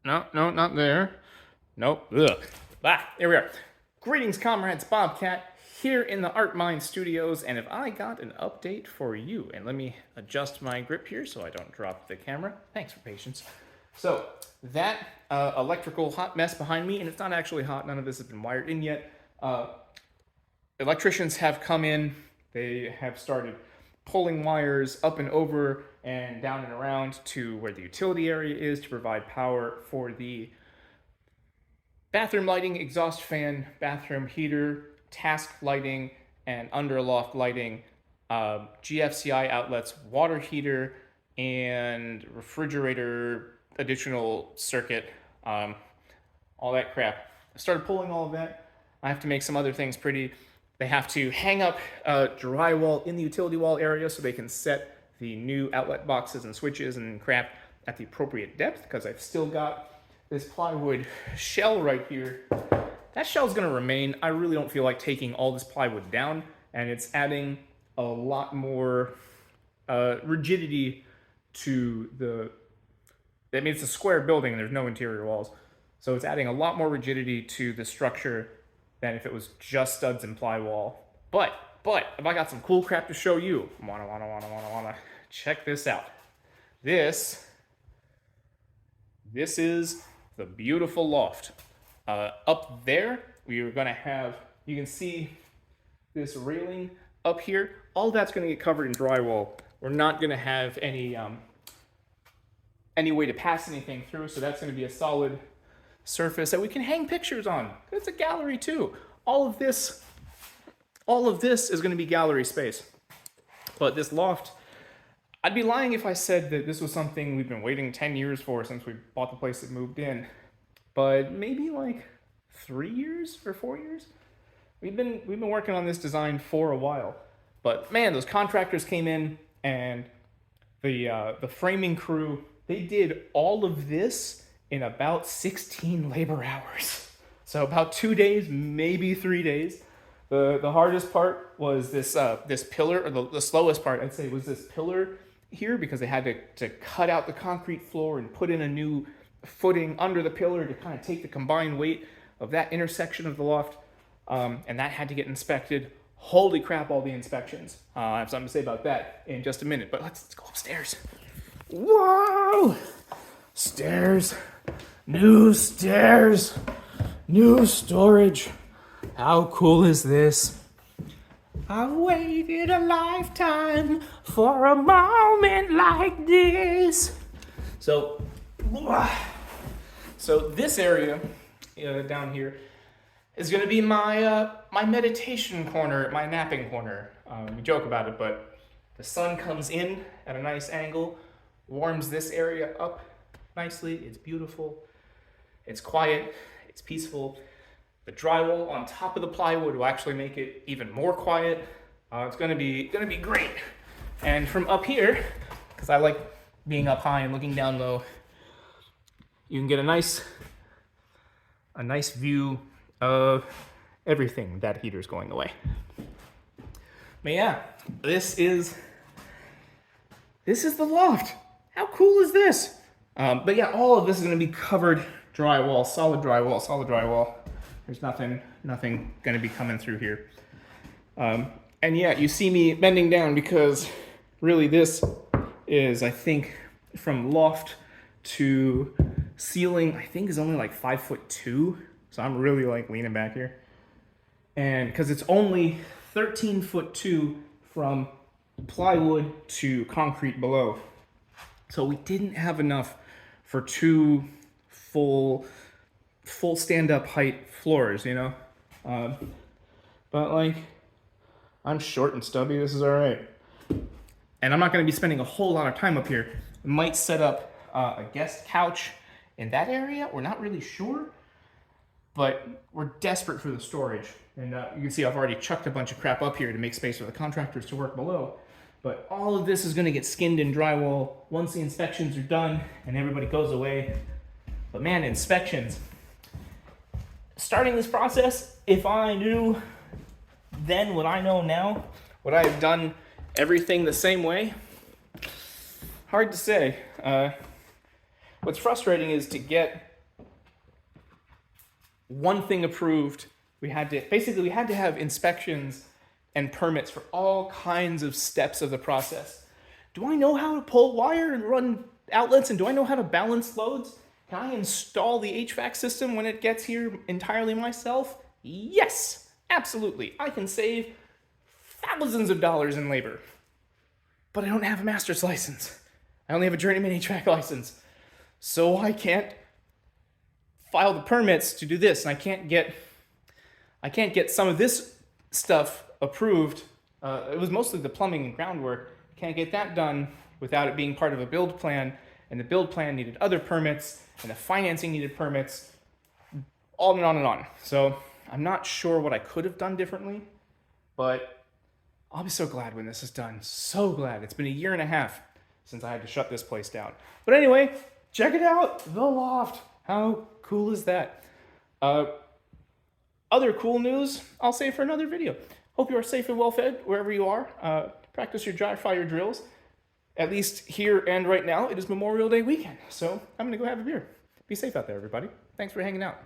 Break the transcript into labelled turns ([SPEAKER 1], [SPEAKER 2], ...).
[SPEAKER 1] No, no, not there. Nope. Ugh. There we are. Greetings, comrades. Bobcat here in the Art Mind Studios, and if I got an update for you, and let me adjust my grip here so I don't drop the camera. Thanks for patience. So that electrical hot mess behind me, and it's not actually hot. None of this has been wired in yet. Electricians have come in. They have started pulling wires up and over and down and around to where the utility area is to provide power for the bathroom lighting, exhaust fan, bathroom heater, task lighting, and underloft lighting, GFCI outlets, water heater, and refrigerator additional circuit, all that crap. I started pulling all of that. I have to make some other things pretty. They have to hang up drywall in the utility wall area so they can set the new outlet boxes and switches and crap at the appropriate depth, because I've still got this plywood shell right here. That shell's gonna remain. I really don't feel like taking all this plywood down, and it's adding a lot more rigidity to the, I mean, it's a square building and there's no interior walls. So it's adding a lot more rigidity to the structure than if it was just studs and plywall. But if I got some cool crap to show you, wanna check this out. This is the beautiful loft. Up there, we are gonna have, you can see this railing up here. All that's gonna get covered in drywall. We're not gonna have any way to pass anything through, so that's gonna be a solid surface that we can hang pictures on. It's a gallery too. All of this is gonna be gallery space. But this loft, I'd be lying if I said that this was something we've been waiting 10 years for since we bought the place that moved in. But maybe like 3 years or 4 years. We've been working on this design for a while. But man, those contractors came in, and the framing crew, they did all of this in about 16 labor hours. So about 2 days, maybe 3 days. The hardest part was this pillar, or the slowest part, I'd say, was this pillar here, because they had to cut out the concrete floor and put in a new footing under the pillar to kind of take the combined weight of that intersection of the loft, and that had to get inspected. Holy crap, all the inspections. I have something to say about that in just a minute, but let's go upstairs. Whoa! Stairs. New stairs. New storage. How cool is this? I waited a lifetime for a moment like this. So this area down here is going to be my my meditation corner, my napping corner. We joke about it, but the sun comes in at a nice angle, warms this area up nicely. It's beautiful. It's quiet. It's peaceful. The drywall on top of the plywood will actually make it even more quiet. It's gonna be great. And from up here, because I like being up high and looking down low, you can get a nice view of everything. That heater's going away. But yeah, this is the loft. How cool is this? But yeah, all of this is gonna be covered drywall, solid drywall. There's nothing gonna be coming through here. And yeah, you see me bending down because really this is, I think, from loft to ceiling, I think is only like 5'2". So I'm really like leaning back here. And because it's only 13'2" from plywood to concrete below. So we didn't have enough for two full stand-up height floors, you know? But like, I'm short and stubby, this is all right. And I'm not gonna be spending a whole lot of time up here. I might set up a guest couch in that area. We're not really sure, but we're desperate for the storage. And you can see I've already chucked a bunch of crap up here to make space for the contractors to work below. But all of this is gonna get skinned in drywall once the inspections are done and everybody goes away. But man, inspections. Starting this process, if I knew then what I know now, would I have done everything the same way? Hard to say. What's frustrating is to get one thing approved. We had to have inspections and permits for all kinds of steps of the process. Do I know how to pull wire and run outlets, and do I know how to balance loads? Can I install the HVAC system when it gets here entirely myself? Yes, absolutely. I can save thousands of dollars in labor. But I don't have a master's license. I only have a journeyman HVAC license. So I can't file the permits to do this, and I can't get some of this stuff approved. It was mostly the plumbing and groundwork. Can't get that done without it being part of a build plan, and the build plan needed other permits, and the financing needed permits, on and on and on. So I'm not sure what I could have done differently, but I'll be so glad when this is done. So glad. It's been a year and a half since I had to shut this place down. But anyway, check it out, the loft. How cool is that? Other cool news, I'll save for another video. Hope you are safe and well fed wherever you are. Practice your dry fire drills. At least here and right now, it is Memorial Day weekend. So I'm gonna go have a beer. Be safe out there, everybody. Thanks for hanging out.